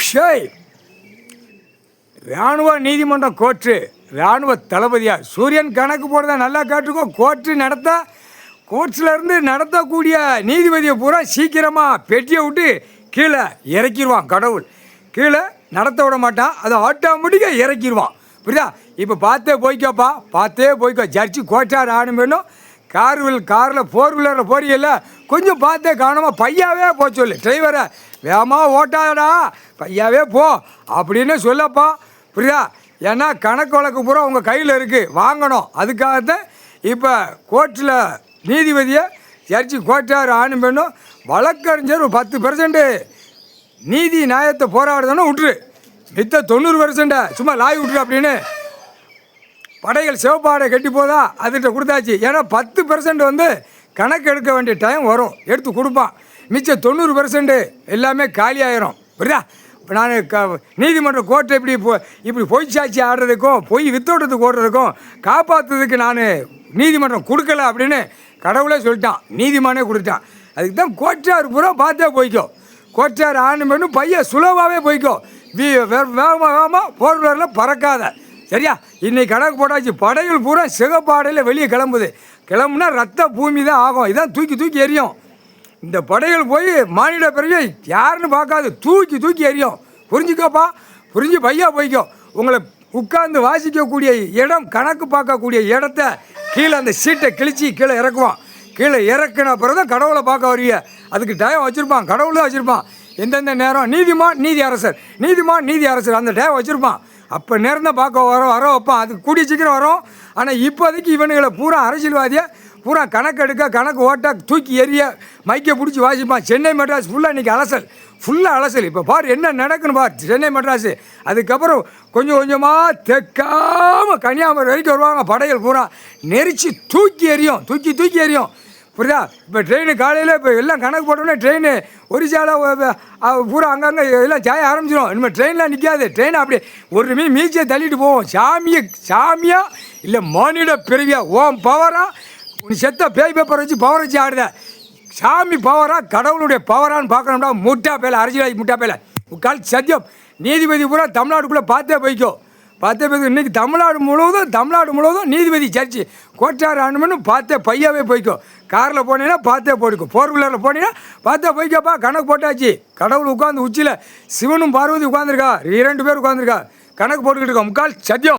ஷேய் இராணுவ நீதிமன்றம் கோர்ட்டு இராணுவ தளபதியார் சூரியன் கணக்கு போடுறத நல்லா கேட்டுக்கோ. கோர்ட்ஸ்லேருந்து நடத்தக்கூடிய நீதிபதியை பூரா சீக்கிரமாக பெட்டியை விட்டு கீழே இறக்கிடுவான் கடவுள். கீழே நடத்த விட மாட்டான், அதை ஆட்டோமேட்டிக்காக இறக்கிடுவான். புரியுதா? இப்போ பார்த்தே போய்க்கோ. ஜட்ஜி கோட்டார் ஆணுமேனும் காரில் 4 வீலரில் போறீங்கல்ல, கொஞ்சம் பார்த்தே கவனமாக பையாவே போ சொல்லு. டிரைவரை வேகமாக ஓட்டாதடா, பையாவே போ அப்படின்னு சொல்லப்பா. புரியுதா? ஏன்னா கணக்கு வழக்கு பூரா உங்கள் கையில் இருக்குது, வாங்கணும். அதுக்காகத்தான் இப்போ கோர்ட்டில் நீதிபதியை ஜட்ஜி கோட்டார் ஆணும் பெண்ணும் வழக்கறிஞர் ஒரு 10% நீதி நியாயத்தை போராடுதானே விட்டுரு, மித்த 90% சும்மா லாய் விட்டுரு அப்படின்னு படைகள் சிவப்பாடை கட்டி போதா அதுகிட்ட கொடுத்தாச்சு. ஏன்னா 10% வந்து கணக்கு எடுக்க வேண்டிய டைம் வரும், எடுத்து கொடுப்பான். மிச்சம் 90% எல்லாமே காலி ஆயிரும். புரியுதா? இப்போ நான் நீதிமன்ற கோர்ட்டை இப்படி பொய் சாட்சி ஆடுறதுக்கும் பொய் வித்தோட்டத்துக்கு ஓடுறதுக்கும் காப்பாற்றுறதுக்கு நான் நீதிமன்றம் கொடுக்கல அப்படின்னு கடவுளே சொல்லிட்டான், நீதிமானே கொடுத்தான். அதுக்கு தான் கோட்டார் பூரா பார்த்தே போய்க்கோ. கோட்டார் ஆணுமென்னு பையன் சுலபாகவே போய்க்கோ. வேகமாக 4 வீலரில் பறக்காத. சரியா? இன்னைக்கு கணக்கு போட்டாச்சு. படைகள் பூரா சிகப்பாடையில் வெளியே கிளம்புனா ரத்த பூமி தான் ஆகும். இதான் தூக்கி எரியும். இந்த படைகள் போய் மானிட பிறகு யாருன்னு பார்க்காது, தூக்கி எரியும். புரிஞ்சுக்கோப்பா, புரிஞ்சு பையா போய்க்கோ. உங்களை உட்கார்ந்து வாசிக்கக்கூடிய இடம், கணக்கு பார்க்கக்கூடிய இடத்த கீழே அந்த சீட்டை கிழிச்சி கீழே இறக்குவான். கீழே இறக்குன பிறகு தான் கடவுளை பார்க்க வருவீங்க. அதுக்கு டைம் வச்சுருப்பான், கடவுள் தான் வச்சுருப்பான். எந்தெந்த நேரம் நீதிமான் நீதி அரசர் அந்த டைம் வச்சுருப்பான். அப்போ நேரம் தான் பார்க்க வர வைப்பான். அதுக்கு கூடிய சீக்கிரம் வரும். ஆனால் இப்போதைக்கு இவனுங்களை பூரா அரசியல்வாதியை பூரா கணக்கு ஓட்ட தூக்கி எறிய மைக்கை பிடிச்சி வாசிப்பான். சென்னை மெட்ராஸ் ஃபுல்லாக இன்றைக்கி அலசல். இப்போ பார் என்ன நடக்குன்னு பார். சென்னை மெட்ராஸு அதுக்கப்புறம் கொஞ்சமாக தெக்காமல் கன்னியாகுமரி வரைக்கும் வருவாங்க. படைகள் பூரா நெரிச்சு தூக்கி எறியும். புரியுதா? இப்போ ட்ரெயின் காலையில் இப்போ எல்லாம் கணக்கு போட்டோம்னா ட்ரெயின் ஒரிசாவில் பூரா அங்கங்கே எல்லாம் சாய ஆரம்பிச்சிடும். இனிமேல் ட்ரெயினில் நிற்காது. ட்ரெயினை அப்படியே ஒரு மீச்சியை தள்ளிட்டு போவோம். சாமியா இல்லை மானிட பிறவியா ஓம் பவரா உன் செத்த பேய் பேப்பர் வச்சு பவர் வச்சு ஆடுத. சாமி பவரா கடவுளுடைய பவரான்னு பார்க்கணும்டா. முட்டா பேல அரசியல்வாதி முட்டா பேல உட்கால் சத்தியம். நீதிபதி பூரா தமிழ்நாட்டுக்குள்ளே பார்த்தே போய்க்கோ. இன்றைக்கி தமிழ்நாடு முழுவதும் நீதிபதி ஜட்ஜி கோட்டார் ஆணுமென்னு பார்த்தே பையாவே போய்க்கோ. காரில் போனீங்கன்னா பார்த்தே போய்க்கோ. 4 வீலரில் போனீங்கன்னா பார்த்தே போய்க்கோப்பா. கணக்கு போட்டாச்சு. கடவுள் உட்காந்து உச்சியில் சிவனும் பார்வதி உட்காந்துருக்கா, 2 பேர் உட்காந்துருக்கா. கணக்கு போட்டுக்கிட்டு இருக்கோம். முக்கால் சத்தியம்.